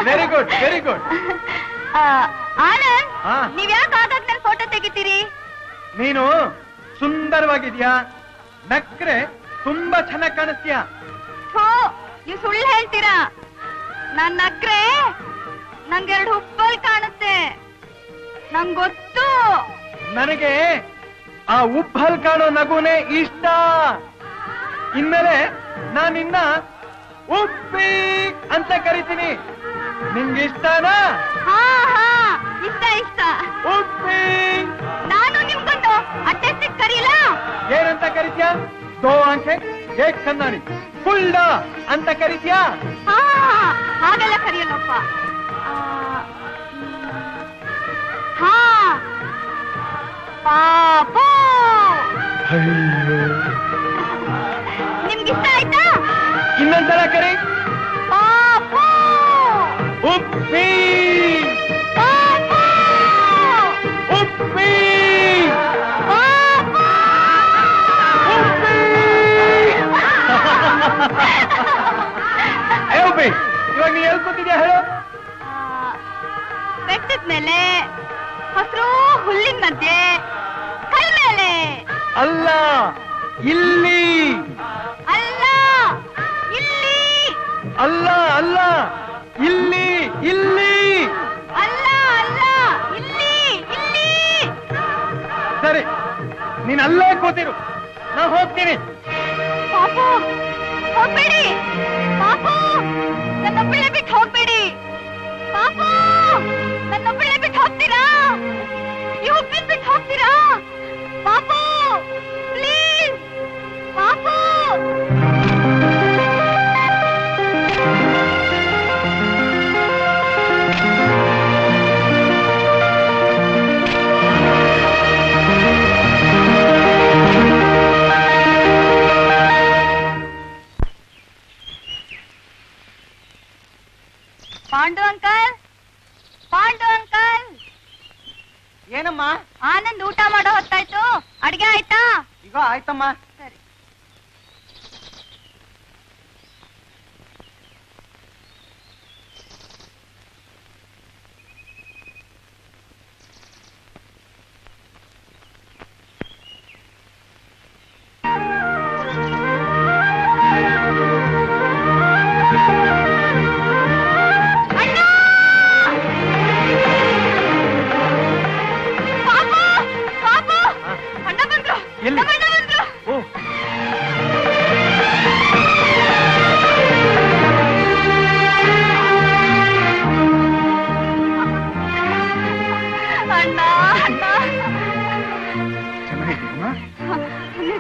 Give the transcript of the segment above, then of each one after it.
Very good very good. Anand, ನೀವ್ ಯಾಕೆ ಆಗಾಗ ನನ್ ಫೋಟೋ ತೆಗಿತೀರಿ? ನೀನು ಸುಂದರವಾಗಿದ್ಯಾ, ನಕ್ರೆ ತುಂಬಾ ಚೆನ್ನಾಗಿ ಕಾಣಿಸ್ತೀಯಾ. ನೀವು ಸುಳ್ಳು ಹೇಳ್ತೀರಾ. ನಾನ್ ನಕ್ರೆ ನಂಗೆರಡು ಹುಬ್ಬಲ್ ಕಾಣುತ್ತೆ. ನಂಗೊತ್ತು. ನನಗೆ ಆ ಉಬ್ಬಲ್ ಕಾಣೋ ನಗುನೇ ಇಷ್ಟ. ಇನ್ಮೇಲೆ ನಾನಿನ್ನ ಉಪ್ಪಿ ಅಂತ ಕರಿತೀನಿ. ನಿಂಗೆ ಇಷ್ಟನಾ? ಹಾ ಇಷ್ಟ ಇಷ್ಟ. ಉಪ್ಪಿ. ನಾನು ನಿಮ್ಗೊಂದು ಅಡ್ರೆಸ್ ಕರೀಲ. ಏನಂತ ಕರಿತೀಯಾ? ದೋ ಆಂಖೆ ಏಕ್ ಕನ್ನಡಿ ಫುಲ್ಡ ಅಂತ ಕರಿತೀಯಾ? ಹಾಗೆಲ್ಲ ಕರಿಯಲ್ಲಪ್ಪ. ಹಾ ಪಾಪು. ನಿಮ್ಗಿಷ್ಟ ಆಯ್ತಾ? ಇನ್ನೊಂದ್ಸಲ ಕರಿ. ಪಾಪು. ಉಪ್ಪಿ. ಪಾಪು. ಉಪ್ಪಿ. ಪಾಪು. ಉಪ್ಪಿ. ಉಪ್ಪಿ. ಇವಾಗ ನೀ ಎಲ್ಲಿ ಕೂತಿದ್ಯಾ ಹೇಳು? ಬೆಟ್ಟದ ಮೇಲೆ, ಹಸಿರು ಹುಲ್ಲಿನ ಮಧ್ಯೆ, ಕಲ್ ಮೇಲೆ. ಅಲ್ಲ, ಇಲ್ಲಿ. ಅಲ್ಲ, ಇಲ್ಲಿ. ಅಲ್ಲ ಅಲ್ಲ, ಇಲ್ಲಿ ಇಲ್ಲಿ. ಅಲ್ಲ ಅಲ್ಲ, ಇಲ್ಲಿ ಇಲ್ಲಿ. ಸರಿ, ನೀನ್ ಅಲ್ಲೇ ಕೂತಿರು, ನಾ ಹೋಗ್ತೀನಿ. ಪಾಪು, ಹೋಗ್ಬೇಡಿ. ಪಾಪು, ನನ್ನೊಬ್ಬಳೆ ಬಿಟ್ಟು ಹೋಗ್ಬೇಡಿ. ಪಾಪು, ನನ್ನೊಬ್ಬಳೆ ಬಿಟ್ಟು ಹೋಗ್ತೀರಾ? ಈ ಹುಬ್ಬಿನ ಬಿಟ್ಟು ಹೋಗ್ತೀರಾ? ಪಾಪು, ಪ್ಲೀಸ್. ಪಾಪು. Pandu uncle, Pandu uncle. ಏನಮ್ಮ? ಆನಂದ್ ಊಟ ಮಾಡೋ ಹೊತ್ತಾಯ್ತು. ಅಡ್ಗೆ ಆಯ್ತಾ? ಈಗ ಆಯ್ತಮ್ಮ. ಸರಿ.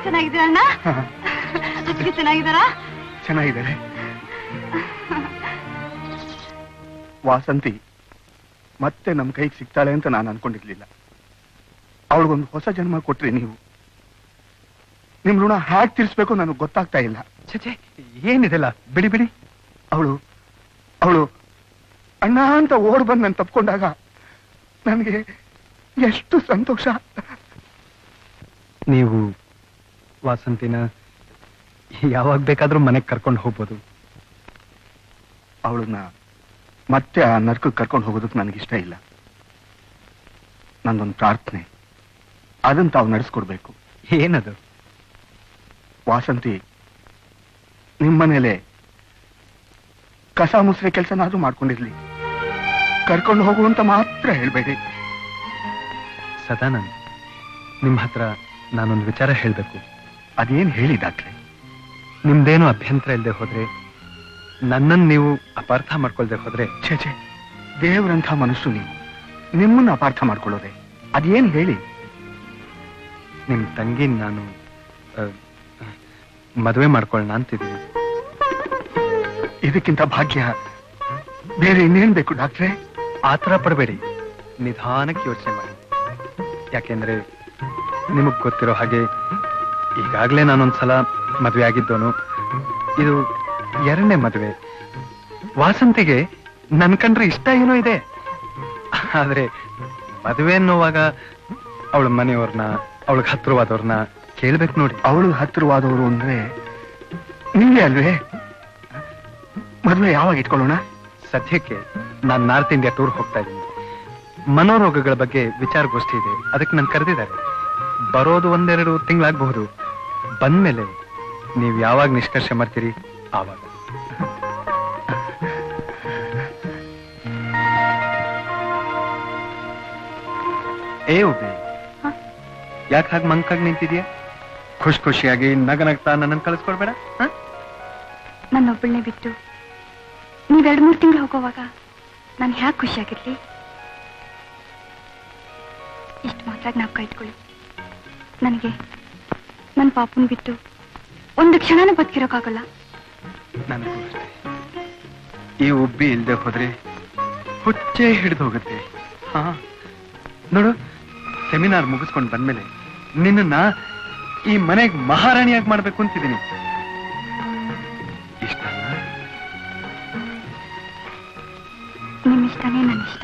ಚೆನ್ನಾಗಿದ್ದೀರಣ್ಣ? ಅತ್ತಿಗೆ ಚೆನ್ನಾಗಿದ್ದಾರಾ? ಚೆನ್ನಾಗಿದ್ದಾರೆ. ವಾಸಂತಿ ಮತ್ತೆ ನಮ್ ಕೈಗೆ ಸಿಗ್ತಾಳೆ ಅಂತ ನಾನು ಅನ್ಕೊಂಡಿರ್ಲಿಲ್ಲ. ಅವಳಿಗೊಂದು ಹೊಸ ಜನ್ಮ ಕೊಟ್ರಿ ನೀವು. ನಿಮ್ ಋಣ ಹ್ಯಾಕ್ ತೀರ್ಸ್ಬೇಕು ನನಗೆ ಗೊತ್ತಾಗ್ತಾ ಇಲ್ಲ. ಛೇ, ಏನಿದೆಲ್ಲ ಬಿಡಿ ಬಿಡಿ. ಅವಳು ಅಣ್ಣ ಅಂತ ಓಡ್ ಬಂದು ನಾನು ತಪ್ಕೊಂಡಾಗ ನನಗೆ ಎಷ್ಟು ಸಂತೋಷ. ನೀವು ವಾಸಂತಿನ ಯಾವಾಗ ಬೇಕಾದ್ರೂ ಮನೆಗೆ ಕರ್ಕೊಂಡು ಹೋಗ್ಬೋದು. ಅವಳನ್ನ ಮತ್ತೆ ಆ ನರ್ಕಕ್ಕೆ ಕರ್ಕೊಂಡು ಹೋಗೋದಕ್ಕೆ ನನಗಿಷ್ಟ ಇಲ್ಲ. ನಂದೊಂದು ಪ್ರಾರ್ಥನೆ, ಅದನ್ನ ತಾವು ನಡೆಸ್ಕೊಡ್ಬೇಕು. ಏನದು? ವಾಸಂತಿ ನಿಮ್ಮನೇಲೆ ಕಸ ಮುಸ್ರೆ ಕೆಲಸನಾದ್ರೂ ಮಾಡ್ಕೊಂಡಿರ್ಲಿ, ಕರ್ಕೊಂಡು ಹೋಗುವಂತ ಮಾತ್ರ ಹೇಳ್ಬೇಡಿ. ಸದಾನಂದ್, ನಿಮ್ಮ ಹತ್ರ ನಾನೊಂದು ವಿಚಾರ ಹೇಳ್ಬೇಕು. ಅದೇನ್ ಹೇಳಿ ಡಾಕ್ಟ್ರೆ? ನಿಮ್ದೇನು ಅಭ್ಯಂತರ ಇಲ್ಲದೆ ಹೋದ್ರೆ, ನನ್ನನ್ನು ನೀವು ಅಪಾರ್ಥ ಮಾಡ್ಕೊಳ್ದೆ ಹೋದ್ರೆ. ಛೇ, ದೇವರಂಥ ಮನಸ್ಸು ನೀವು, ನಿಮ್ಮನ್ನ ಅಪಾರ್ಥ ಮಾಡ್ಕೊಳ್ಳೋದೆ. ಅದೇನ್ ಹೇಳಿ? ನಿಮ್ ತಂಗಿ ನಾನು ಮದುವೆ ಮಾಡ್ಕೊಳ್ಳೋಣ ಅಂತಿದ್ದೀನಿ. ಇದಕ್ಕಿಂತ ಭಾಗ್ಯ ಬೇರೆ ಇನ್ನೇನ್ ಬೇಕು ಡಾಕ್ಟ್ರೆ? ಆತರ ಪಡಬೇಡಿ, ನಿಧಾನಕ್ಕೆ ಯೋಚನೆ ಮಾಡಿ. ಯಾಕೆಂದ್ರೆ ನಿಮಗ್ ಗೊತ್ತಿರೋ ಹಾಗೆ ಈಗಾಗ್ಲೇ ನಾನೊಂದ್ಸಲ ಮದ್ವೆ ಆಗಿದ್ದೋನು. ಇದು 2ನೇ ಮದುವೆ. ವಾಸಂತಿಗೆ ನನ್ ಕಂಡ್ರೆ ಇಷ್ಟ ಏನೋ ಇದೆ. ಆದ್ರೆ ಮದುವೆ ಅನ್ನೋವಾಗ ಅವಳ ಮನೆಯವ್ರನ್ನ, ಅವಳಿಗೆ ಹತ್ತಿರವಾದವ್ರನ್ನ ಕೇಳ್ಬೇಕು ನೋಡಿ. ಅವಳು ಹತ್ತಿರವಾದವರು ಅಂದ್ರೆ ನಿಮ್ಗೆ ಅಲ್ವೇ? ಮದುವೆ ಯಾವಾಗ ಇಟ್ಕೊಳ್ಳೋಣ? ಸದ್ಯಕ್ಕೆ ನಾನು ನಾರ್ತ್ ಇಂಡಿಯಾ ಟೂರ್ ಹೋಗ್ತಾ ಇದ್ದೀನಿ. ಮನೋರೋಗಗಳ ಬಗ್ಗೆ ವಿಚಾರಗೋಷ್ಠಿ ಇದೆ, ಅದಕ್ಕೆ ನಾನು ಕರೆದಿದ್ದಾರೆ. ಬರೋದು 1-2 ತಿಂಗಳಾಗಬಹುದು. ಬಂದ್ಮೇಲೆ ನೀವು ಯಾವಾಗ ನಿಷ್ಕರ್ಷೆ ಮಾಡ್ತೀರಿ ಆವಾಗ. ಏ ಉಬಿ, ಯಾಕೆ ಹಾಗೆ ಮಂಕಾಗಿ ನಿಂತಿದ್ಯಾ? ಖುಷಿಯಾಗಿ ನಗನಗ್ತಾ ನನ್ನನ್ನು ಕಳಿಸ್ಕೊಡ್ಬೇಡ. ನನ್ನೊಬ್ಬಳನ್ನೇ ಬಿಟ್ಟು ನೀವ್ 2-3 ತಿಂಗಳು ಹೋಗೋವಾಗ ನಾನು ಹ್ಯಾಕ್ ಖುಷಿಯಾಗಿರ್ಲಿ? ಇಷ್ಟು ಮಾತ್ರ ಜ್ಞಾಪಕ ಇಟ್ಕೊಳ್ಳಿ, ನನಗೆ ನನ್ನ ಪಾಪನ್ ಬಿಟ್ಟು ಒಂದು ಕ್ಷಣನೂ ಬದುಕಿರೋಕ್ಕಾಗಲ್ಲ. ನನಗೂ ಅಷ್ಟೇ. ಈ ಉಬ್ಬಿ ಇಲ್ದೆ ಹೋದ್ರೆ ಹುಚ್ಚೆ ಹಿಡಿದು ಹೋಗುತ್ತೆ. ಹಾ ನೋಡು, ಸೆಮಿನಾರ್ ಮುಗಿಸ್ಕೊಂಡು ಬಂದ್ಮೇಲೆ ನಿನ್ನ ಈ ಮನೆಗೆ ಮಹಾರಾಣಿಯಾಗಿ ಮಾಡ್ಬೇಕು ಅಂತಿದ್ದೀನಿ. ಇಷ್ಟನಾ? ನಿಮ್ಮಿಷ್ಟನೇ ನನ್ನ ಇಷ್ಟ.